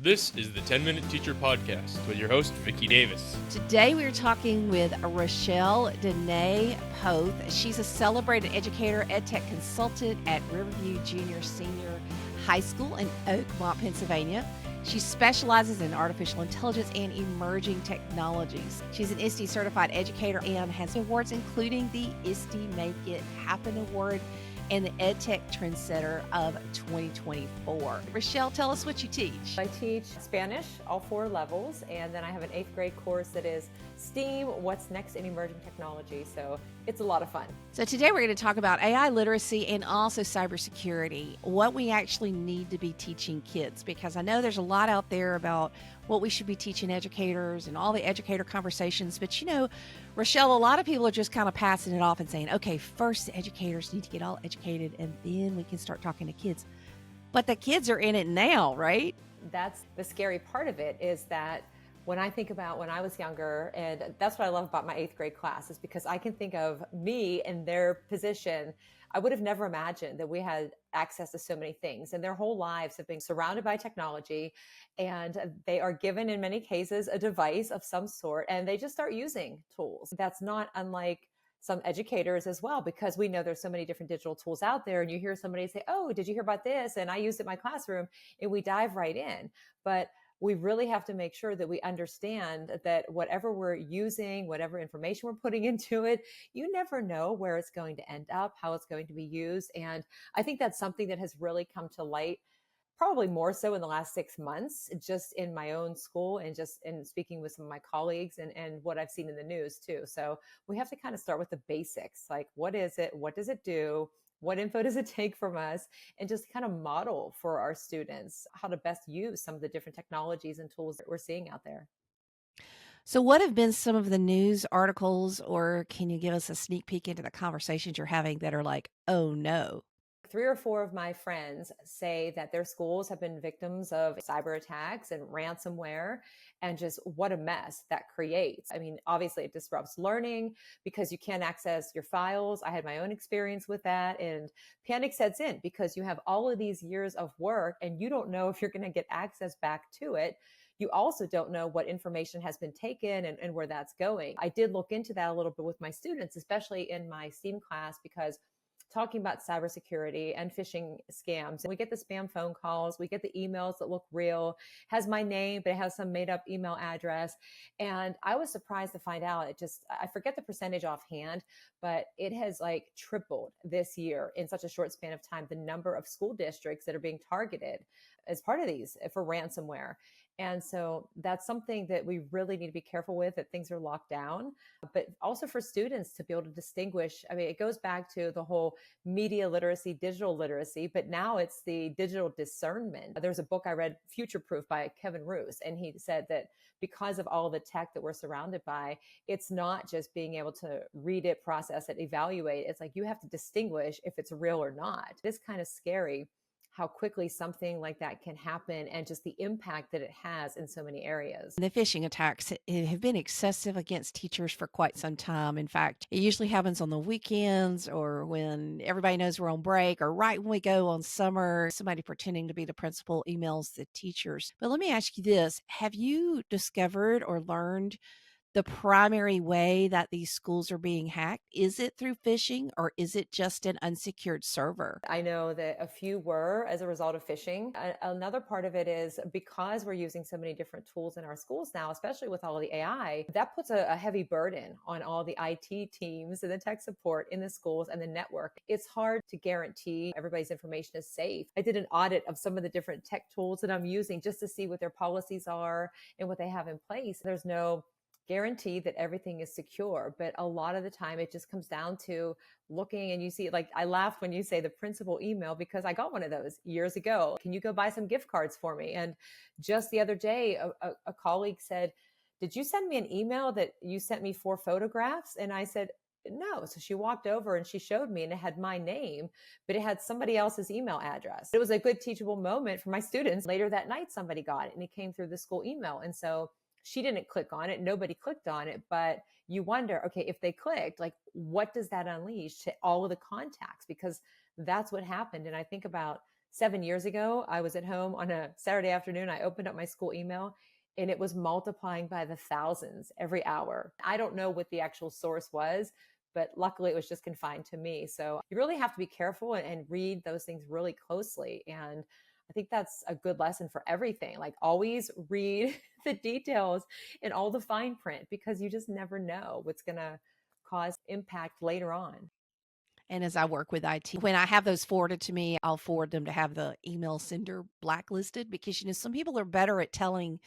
This is the 10-Minute Teacher Podcast with your host, Vicki Davis. Today we are talking with Rachelle Dene Poth. She's a celebrated educator, EdTech consultant at Riverview Junior Senior High School in Oakmont, Pennsylvania. She specializes in artificial intelligence and emerging technologies. She's an ISTE certified educator and has awards including the ISTE Make It Happen Award and the EdTech Trendsetter of 2024. Rachelle, tell us what you teach. I teach Spanish, all 4 levels, and then I have an 8th grade course that is STEAM, what's next in emerging technology. So it's a lot of fun. So today we're going to talk about AI literacy and also cybersecurity, what we actually need to be teaching kids, because I know there's a lot out there about what we should be teaching educators and all the educator conversations. But you know, Rachelle, a lot of people are just kind of passing it off and saying, okay, first the educators need to get all educated and then we can start talking to kids. But the kids are in it now, right? That's the scary part of it, is that when I think about when I was younger, and that's what I love about my 8th grade class, is because I can think of me in their position. I would have never imagined that we had access to so many things, and their whole lives have been surrounded by technology, and they are given in many cases a device of some sort, and they just start using tools. That's not unlike some educators as well, because we know there's so many different digital tools out there, and you hear somebody say, oh, did you hear about this? And I used it in my classroom, and we dive right in. But we really have to make sure that we understand that whatever we're using, whatever information we're putting into it, you never know where it's going to end up, how it's going to be used. And I think that's something that has really come to light, probably more so in the last 6 months, just in my own school and just in speaking with some of my colleagues and what I've seen in the news too. So we have to kind of start with the basics, like what is it? What does it do? What info does it take from us? And just kind of model for our students how to best use some of the different technologies and tools that we're seeing out there. So what have been some of the news articles, or can you give us a sneak peek into the conversations you're having that are like, oh no? 3 or 4 of my friends say that their schools have been victims of cyber attacks and ransomware, and just what a mess that creates. I mean, obviously it disrupts learning because you can't access your files. I had my own experience with that, and panic sets in because you have all of these years of work and you don't know if you're going to get access back to it. You also don't know what information has been taken and where that's going. I did look into that a little bit with my students, especially in my STEAM class, because talking about cybersecurity and phishing scams. We get the spam phone calls, we get the emails that look real, has my name, but it has some made up email address. And I was surprised to find out I forget the percentage offhand, but it has like tripled this year in such a short span of time, the number of school districts that are being targeted as part of these for ransomware. And so that's something that we really need to be careful with, that things are locked down, but also for students to be able to distinguish. I mean, it goes back to the whole media literacy, digital literacy, but now it's the digital discernment. There's a book I read, Future Proof by Kevin Roos, and he said that because of all the tech that we're surrounded by, it's not just being able to read it, process it, evaluate. It's like you have to distinguish if it's real or not. It's kind of scary how quickly something like that can happen and just the impact that it has in so many areas. The phishing attacks have been excessive against teachers for quite some time. In fact, it usually happens on the weekends or when everybody knows we're on break, or right when we go on summer, somebody pretending to be the principal emails the teachers. But let me ask you this. Have you discovered or learned the primary way that these schools are being hacked? Is it through phishing, or is it just an unsecured server? I know that a few were as a result of phishing. Another part of it is because we're using so many different tools in our schools now, especially with all of the AI, that puts a heavy burden on all the IT teams and the tech support in the schools and the network. It's hard to guarantee everybody's information is safe. I did an audit of some of the different tech tools that I'm using just to see what their policies are and what they have in place. There's no guarantee that everything is secure, but a lot of the time it just comes down to looking, and you see, like, I laughed when you say the principal email, because I got one of those years ago. Can you go buy some gift cards for me? And just the other day, a colleague said, did you send me an email that you sent me 4 photographs? And I said, no. So she walked over and she showed me, and it had my name, but it had somebody else's email address. It was a good teachable moment for my students. Later that night, somebody got it and it came through the school email. And so she didn't click on it. Nobody clicked on it, but you wonder, okay, if they clicked, like, what does that unleash to all of the contacts? Because that's what happened. And I think about 7 years ago, I was at home on a Saturday afternoon. I opened up my school email and it was multiplying by the thousands every hour. I don't know what the actual source was, but luckily it was just confined to me. So you really have to be careful and read those things really closely. And I think that's a good lesson for everything. Like always read the details and all the fine print because you just never know what's going to cause impact later on. And as I work with IT, when I have those forwarded to me, I'll forward them to have the email sender blacklisted because, some people are better at telling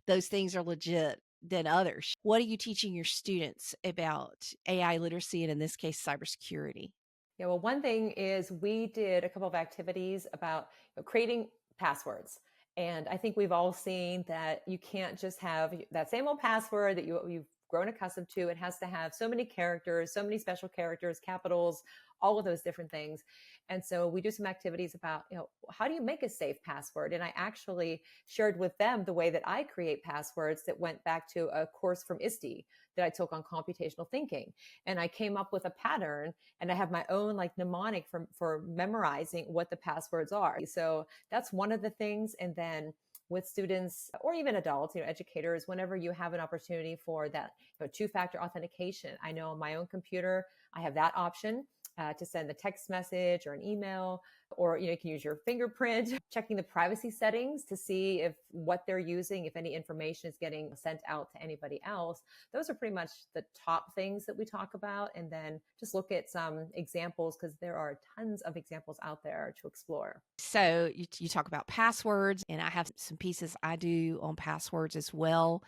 those things are legit than others. What are you teaching your students about AI literacy and in this case, cybersecurity? Yeah, well, one thing is we did a couple of activities about creating passwords. And I think we've all seen that you can't just have that same old password that you've grown accustomed to. It has to have so many characters, so many special characters, capitals, all of those different things. And so we do some activities about, how do you make a safe password? And I actually shared with them the way that I create passwords that went back to a course from ISTE that I took on computational thinking. And I came up with a pattern and I have my own like mnemonic for memorizing what the passwords are. So that's one of the things. And then with students or even adults, educators, whenever you have an opportunity for that two-factor authentication, I know on my own computer, I have that option to send a text message or an email, or you can use your fingerprint, checking the privacy settings to see if what they're using, if any information is getting sent out to anybody else. Those are pretty much the top things that we talk about. And then just look at some examples because there are tons of examples out there to explore. So you talk about passwords, and I have some pieces I do on passwords as well.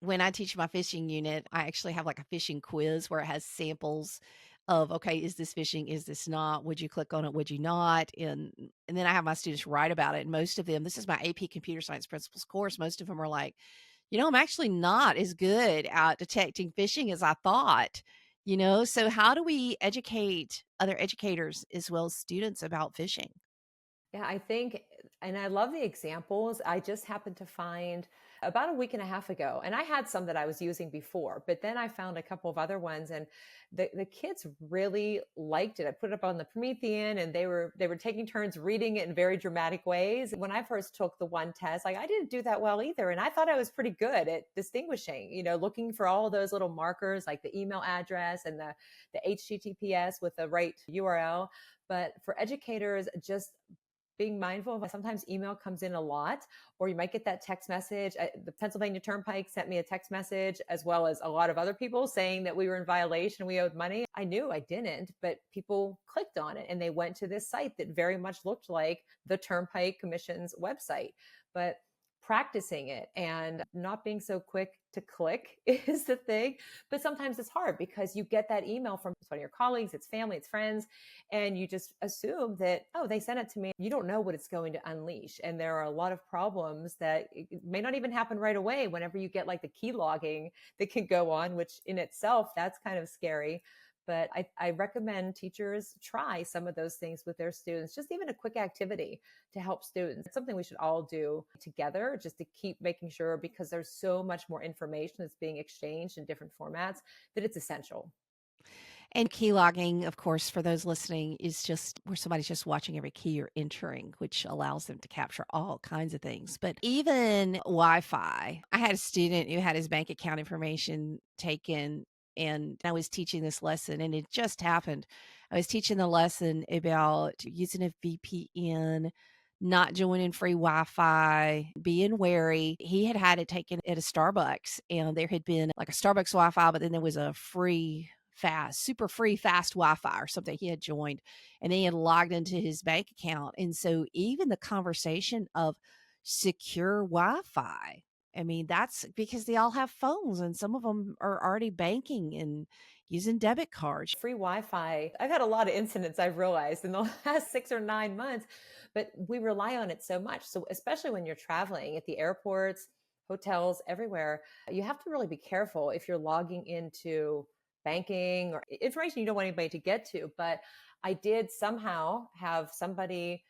When I teach my phishing unit, I actually have like a phishing quiz where it has samples of, okay, is this phishing? Is this not? Would you click on it? Would you not? And then I have my students write about it. And most of them, this is my AP Computer Science Principles course. Most of them are like, I'm actually not as good at detecting phishing as I thought. So how do we educate other educators as well as students about phishing? Yeah, I think, and I love the examples. I just happened to find about a week and a half ago, and I had some that I was using before, but then I found a couple of other ones, and the kids really liked it. I put it up on the Promethean, and they were taking turns reading it in very dramatic ways. When I first took the one test, like I didn't do that well either, and I thought I was pretty good at distinguishing, looking for all those little markers like the email address and the HTTPS with the right URL. But for educators, just being mindful of sometimes email comes in a lot, or you might get that text message. The Pennsylvania Turnpike sent me a text message, as well as a lot of other people saying that we were in violation, we owed money. I knew I didn't, but people clicked on it and they went to this site that very much looked like the Turnpike Commission's website. But practicing it and not being so quick to click is the thing. But sometimes it's hard because you get that email from one of your colleagues, it's family, it's friends, and you just assume that, oh, they sent it to me. You don't know what it's going to unleash. And there are a lot of problems that it may not even happen right away whenever you get like the key logging that can go on, which in itself, that's kind of scary. But I recommend teachers try some of those things with their students, just even a quick activity to help students. It's something we should all do together just to keep making sure, because there's so much more information that's being exchanged in different formats, that it's essential. And key logging, of course, for those listening, is just where somebody's just watching every key you're entering, which allows them to capture all kinds of things. But even Wi-Fi, I had a student who had his bank account information taken, and I was teaching this lesson, and it just happened. I was teaching the lesson about using a VPN, not joining free Wi-Fi, being wary. He had had it taken at a Starbucks, and there had been like a Starbucks Wi-Fi, but then there was a super free fast Wi-Fi or something he had joined, and then he had logged into his bank account. And so even the conversation of secure Wi-Fi, I mean, that's because they all have phones and some of them are already banking and using debit cards. Free Wi-Fi. I've had a lot of incidents, I've realized, in the last 6 or 9 months, but we rely on it so much. So especially when you're traveling at the airports, hotels, everywhere, you have to really be careful if you're logging into banking or information you don't want anybody to get to. But I did somehow have somebody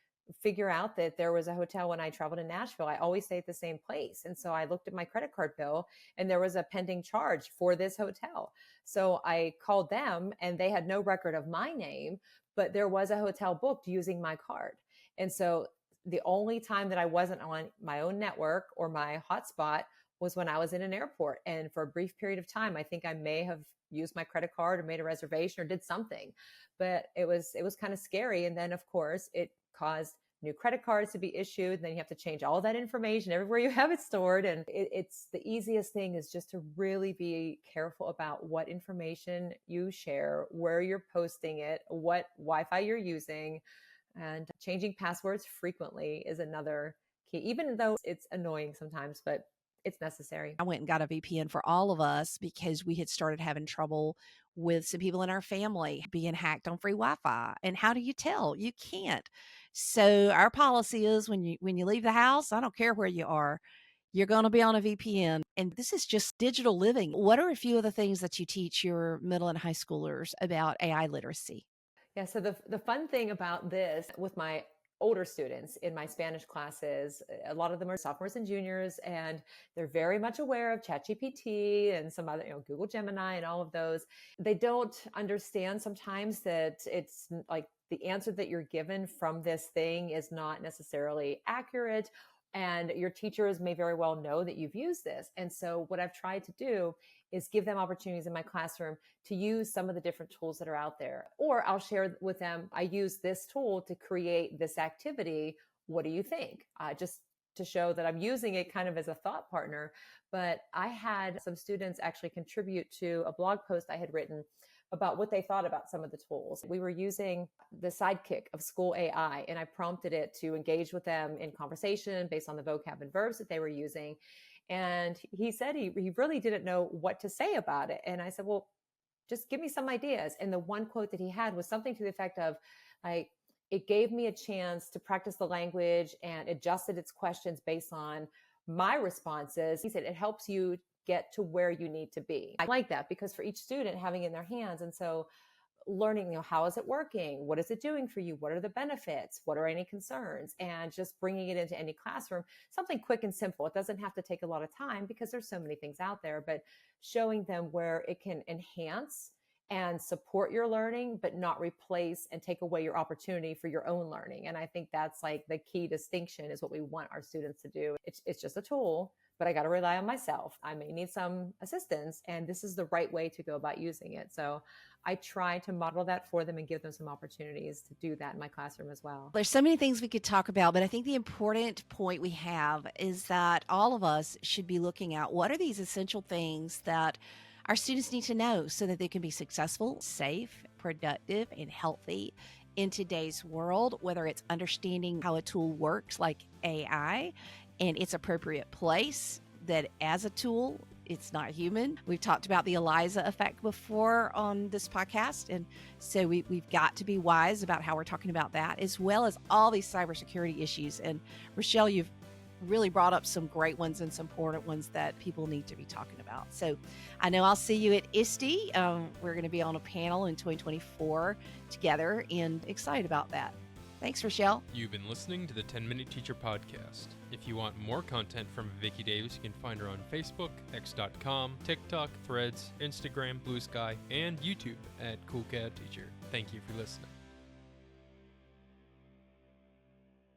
figure out that there was a hotel when I traveled to Nashville. I always stay at the same place. And so I looked at my credit card bill and there was a pending charge for this hotel. So I called them and they had no record of my name, but there was a hotel booked using my card. And so The only time that I wasn't on my own network or my hotspot was when I was in an airport. And for a brief period of time, I think I may have used my credit card or made a reservation or did something, but it was kind of scary. And then of course it caused new credit cards to be issued. And then you have to change all that information everywhere you have it stored. And it's the easiest thing is just to really be careful about what information you share, where you're posting it, what Wi-Fi you're using, and changing passwords frequently is another key, even though it's annoying sometimes, but it's necessary. I went and got a VPN for all of us because we had started having trouble with some people in our family being hacked on free Wi-Fi. And how do you tell? You can't. So our policy is when you leave the house, I don't care where you are, you're going to be on a VPN. And this is just digital living. What are a few of the things that you teach your middle and high schoolers about AI literacy? Yeah, so the fun thing about this with my older students in my Spanish classes, a lot of them are sophomores and juniors, and they're very much aware of ChatGPT and some other, Google Gemini and all of those. They don't understand sometimes that it's like the answer that you're given from this thing is not necessarily accurate. And your teachers may very well know that you've used this. And so what I've tried to do is give them opportunities in my classroom to use some of the different tools that are out there. Or I'll share with them, I use this tool to create this activity. What do you think? Just to show that I'm using it kind of as a thought partner. But I had some students actually contribute to a blog post I had written about what they thought about some of the tools. We were using the sidekick of school AI, and I prompted it to engage with them in conversation based on the vocab and verbs that they were using. And he said he really didn't know what to say about it. And I said, well, just give me some ideas. And the one quote that he had was something to the effect of, like, it gave me a chance to practice the language and adjusted its questions based on my responses. He said, it helps you get to where you need to be. I like that because for each student having it in their hands. And so learning, how is it working? What is it doing for you? What are the benefits? What are any concerns? And just bringing it into any classroom, something quick and simple. It doesn't have to take a lot of time because there's so many things out there, but showing them where it can enhance and support your learning, but not replace and take away your opportunity for your own learning. And I think that's like the key distinction is what we want our students to do. It's just a tool, but I got to rely on myself. I may need some assistance, and this is the right way to go about using it. So I try to model that for them and give them some opportunities to do that in my classroom as well. There's so many things we could talk about, but I think the important point we have is that all of us should be looking at what are these essential things that our students need to know so that they can be successful, safe, productive, and healthy in today's world, whether it's understanding how a tool works like AI and its appropriate place, that as a tool, it's not human. We've talked about the Eliza effect before on this podcast. And so we've got to be wise about how we're talking about that, as well as all these cybersecurity issues. And Rachelle, you've really brought up some great ones and some important ones that people need to be talking about. So I know I'll see you at ISTE. We're going to be on a panel in 2024 together and excited about that. Thanks, Rachelle. You've been listening to the 10-Minute Teacher Podcast. If you want more content from Vicki Davis, you can find her on Facebook, X.com, TikTok, Threads, Instagram, Blue Sky, and YouTube at Cool Cat Teacher. Thank you for listening.